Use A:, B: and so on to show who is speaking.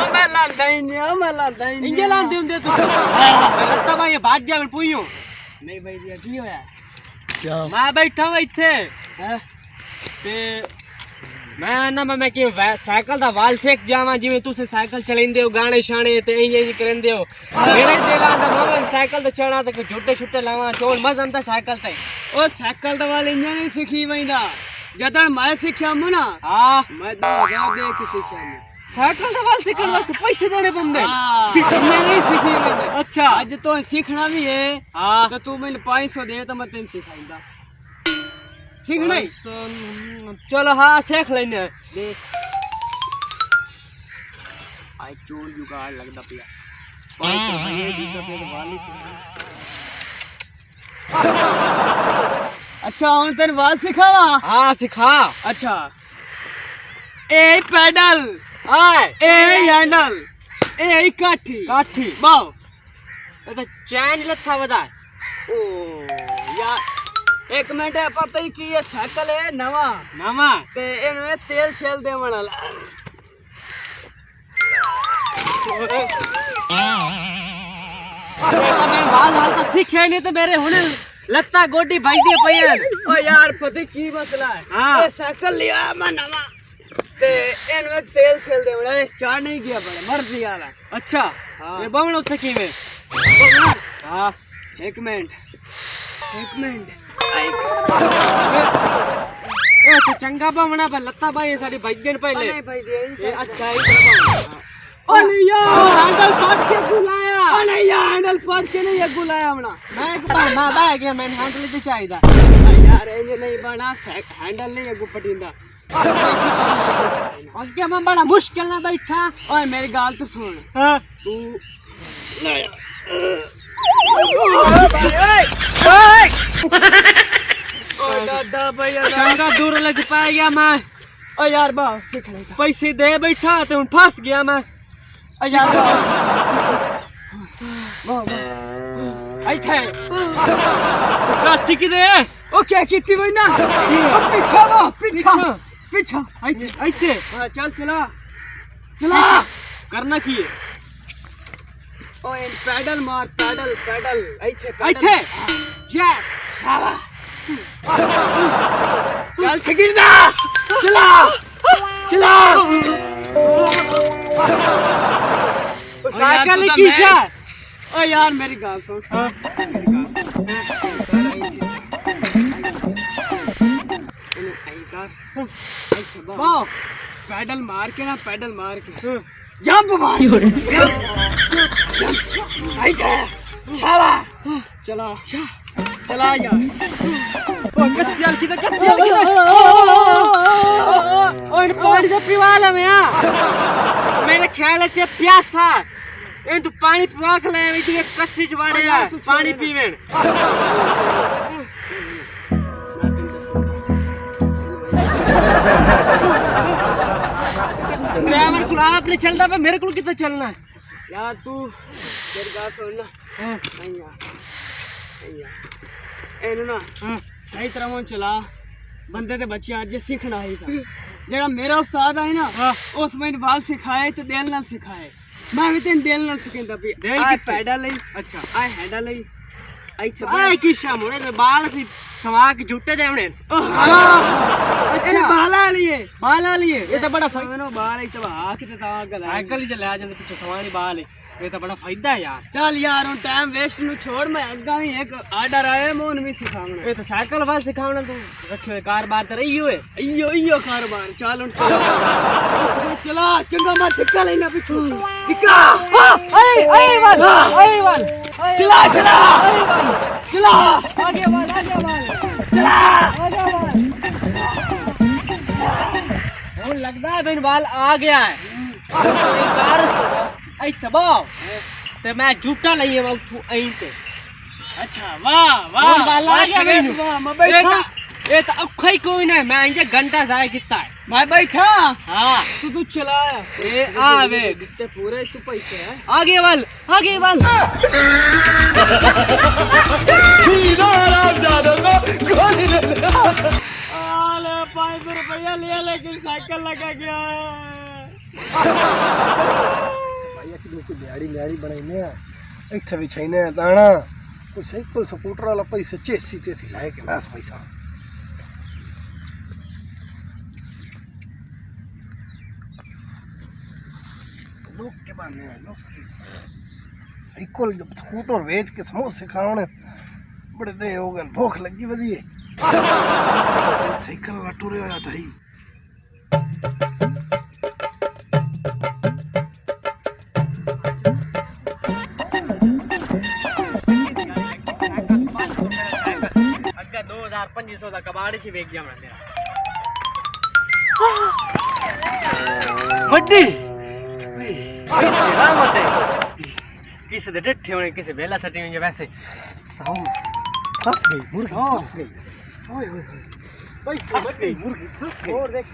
A: मैं लांदा ही नहीं
B: इंजे लांदे हुंदे तुसी लत्ता भाई भाग जा मैं पुइयो
A: नहीं भाई जी की होया
B: क्या मैं बैठा हूं इथे हैं ते मैं कि साइकिल दा वाल सीख जावां जिवें तुसी साइकिल चलाइंदे हो गाने शाने ते इंज करंदे हो मेरे दिलां दा मोहन साइकिल ते चढ़ा ते झूठे छुट्टे लावां चोल मजा आंदा साइकिल ते
A: ओ साइकिल दा वाल इंज नहीं सीखी वैंदा जदन मैं सीखया मु ना
B: हां
A: मैं 2000 दे के सीखया
B: साइकिल दा वाल सीखण वास्ते पैसे देने पौंदे
A: इंज नहीं सीखी मैंने
B: अच्छा
A: आज तो सीखना भी है
B: हां
A: तो तू मैंने 500 दे तो मैं तेन सिखाऊंगा सीखना ही
B: चलो हाँ सीख लेने
A: देख आई चोर जुगाड़ लगदा पिया 500 भैया दी का पे वाली सिखा अच्छा हूं तेन वाल सिखावा
B: हाँ सिखा
A: अच्छा ए पैडल
B: हाय
A: ए हैंडल ए काठी
B: काठी
A: बाओ
B: ये तो चैन लथा बता
A: ओ यार एक मिनट है पता ही कि ये साइकिल है नवा
B: नामा
A: ते इनमें तेल शेल देवन वाला
B: मैं बाल हाल तो सीखे नहीं तो मेरे हुने लत्ता गोडी भाई दिए पयन
A: ओ यार पता की मसला है
B: हाँ।
A: ये साइकिल लिया मैं नवा ते इनमें तेल शेल देवन वाला चार नहीं गया बड़ा मर्जी वाला
B: अच्छा
A: हाँ।
B: ये बमण उठे की में हाँ
A: एक मिनट
B: ए तो चंगा बमणा पर लत्ता भाई सारी भजन पहले
A: नहीं भाई दे
B: ये अच्छा ही
A: ओ नहीं यार
B: हैंडल पाट के बुलाया
A: ओ नहीं यार हैंडल पाट के नहीं ये बुलाया हमना
B: मैं एक बार ना बह गया मैंने हैंडल तो चाहिदा
A: यार ये नहीं बना हैंडल नहीं है गुपटिंदा
B: आगे मैं बड़ा मुश्किल ना बैठा
A: ओए मेरी गाल तो सुन
B: हां
A: तू ले ओ दादा भैया
B: चंगा दूर लग पाया गया मैं
A: ओ यार बा सीख ले
B: पैसे दे बैठा तो हूं फंस गया मैं
A: ओ यार बा आई थे
B: काटी की दे
A: ओ क्या कीती वैना पीछा
B: आइते
A: हां चल चला
B: करना की है
A: ओ इन पैडल मार पैडल
B: आइते यस
A: शाबाश चल सगिरदा चला
B: साइकिल किसा
A: ओ यार मेरी गाल सुन वाह पैडल मार के जंप मार आई जा शाबाश चला यार
B: ओ कसियाल की ओ इन पानी दे पीवाला में मेरे ख्याल से प्यासा इन तू पानी पिवा के ले इतने कसी जवाड़े पानी पीवेन ड्राइवर को आपने चलता पे मेरे को कितना चलना है
A: यार तू तेरी बात सुन ना एनु ना सही तरह वो चला बंदे ते बच्चे आज सीखना ही था जेड़ा मेरा उस्ताद है ना उस मैंने बाल सिखाए तो दिल नाल सिखाए मैं भी तेन दिल नाल सिखांदा पी
B: दिल
A: आई
B: की
A: पैडल लई
B: अच्छा
A: आई हैंडल लई आई
B: आए किसा मोरे बाल सी सवा के झूठे देवने
A: अच्छा बाला लिए
B: ये तो बड़ा
A: फायदा बाल ही तो आ के ता गला
B: साइकिल ही चले आ जाते पीछे सवानी बाल ये तो बड़ा फायदा है यार
A: चल यार उन टाइम वेस्ट नु छोड़ मैं आगा ही एक आर्डर आया मैं उन भी सिखावना
B: ये तो साइकिल वाल सिखावना तू रखे कारोबार तो रही हुए
A: इयो कारोबार चल उन चला चंगा मार टिक्का लेना पीछू टिक्का
B: ए वाल
A: चला
B: आगे वाल
A: चला
B: वो लगदा है बिन बाल आ गया है कार आई तबाव ते मैं झूठा नहीं है तू आई ते
A: अच्छा वाह
B: बाल आ गया बिन
A: वाह मैं बैठा
B: ये तो औखा ही कोई नहीं मैं इंजे घंटा जाए कितना है
A: मैं बैठा
B: हां
A: तू चलाया
B: ए आवे
A: ते पूरे तू पैसे है
B: आगे वाल
C: हीरा राम जादो को गोली
A: ले 500 रुपया लिया लेकिन साइकिल लगा गया
C: भाई की लोग दिहाड़ी न्याड़ी बनाइने इत्थे भी छैने दाना कोई साइकिल स्कूटर वाला पैसे चेसी लाए के नास पैसा लोग के बाने लोग साइकिल जब स्कूटर बेच के समोसे खाने बड़े दे हो गए भूख लगी बदिए साइकिल लटूरे होया था ही
B: अग्गा 2500 का कबाड़ी से बेच गया मैं तेरा बड्डी मत किसे दे डट्ठे होने किसे बेला सटी होंगे वैसे
C: साउंड फंस गई मुर्गी फंस गई
A: ओए ओए
C: फंस गई मुर्गी फंस गई
A: और देख